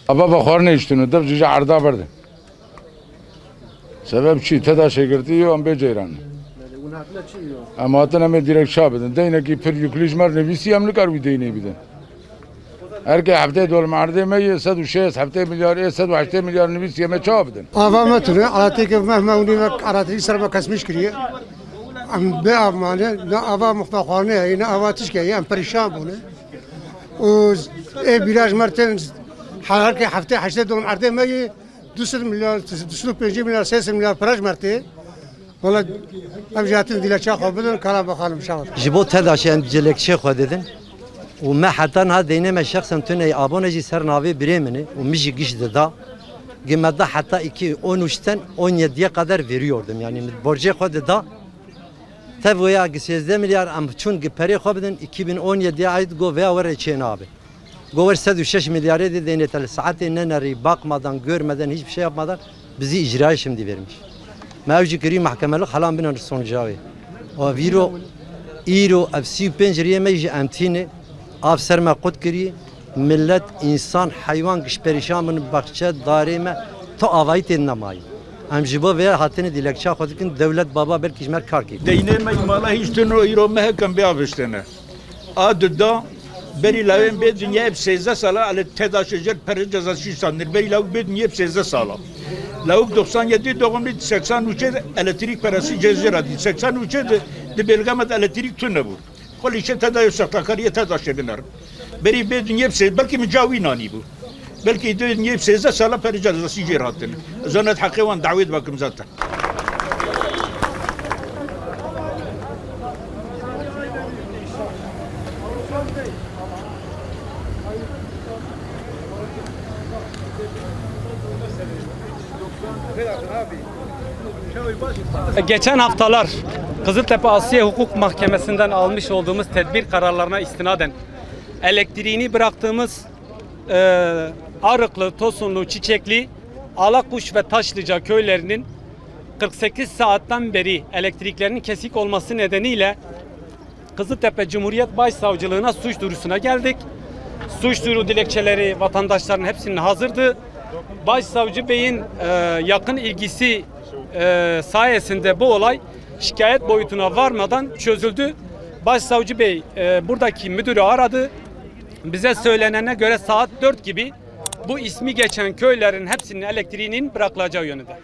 Aba bakar ne içtiğini de cüce arda verdi. Sebep çi teda şekirti yo ambe ceyran. Ama atın ame direkt şabedin. Deyne ki pir yüklücmer nevisi amlı karbi deyne bidin. Erke hafte dol marde me 106 hafte milyar 108 milyar nevisi yeme şabedin. Ava metru alati ke mehmuni ve arati sarma kasmış kiriye. Am be amane ne ava muhtakhane ne ava tişke yani perişan bunu. O biraz merten حالا هفته 8 دلار عرضه میگی 200 میلیارد 250 میلیارد 300 میلیارد پراش مرتی ولی امجاتین دیلچه خواب بدن کلا بخالم شود جبو تداشن جلکشه خود دادن و ما حتی نه دینه ما شخصا تونه آبونه جی سر ناوی بريمني و میجی گیش دادا گمدا حتی 13'ten 17'ye kadar veriyordum yani borcu خود da tabi ya 18 milyar am çünkü peri خواب بدن 2017'ye ait go veya var için abi Gover 106 milyar dedi denetel saati neneri bakmadan görmeden hiçbir şey yapmadan bizi icraya şimdi vermiş. Mevcut kiri mahkemelik halam binen sonucağı. O viro iro afsi penceriye mecli amtine afserme kod kiri millet insan hayvan kış perişan bunu bahçe darime to avayt ennamayı. Amjibo ve hatini dilekçe kodikin devlet baba belki işmer karki. Deyne mala hiç tunu iro mehkem bir avistene. Adı beri lavin be dünya hep 16 sala ale tedaşıcı peri cezası sanır. Beri lav be dünya hep 16 sala. Lav 97 doğumlu 83 elektrik parası cezira di 83 de belgamet elektrik tünne bu. Kol işe tedaşı saktakariye tedaşı edinler. Beri be dünya hep belki mücavi nani bu. Belki dünya hep 16 sala peri cezası ciratın. Zanet hakivan davet bakım zaten. Geçen haftalar Kızıltepe Asliye Hukuk Mahkemesi'nden almış olduğumuz tedbir kararlarına istinaden elektriğini bıraktığımız Arıklı, Tosunlu, Çiçekli, Alakuş ve Taşlıca köylerinin 48 saatten beri elektriklerinin kesik olması nedeniyle Kızıltepe Cumhuriyet Başsavcılığına suç duyurusuna geldik. Suç duyuru dilekçeleri vatandaşların hepsinin hazırdı. Başsavcı Bey'in yakın ilgisi sayesinde bu olay şikayet boyutuna varmadan çözüldü. Başsavcı Bey buradaki müdürü aradı. Bize söylenene göre saat 4 gibi bu ismi geçen köylerin hepsinin elektriğinin bırakılacağı yönünde.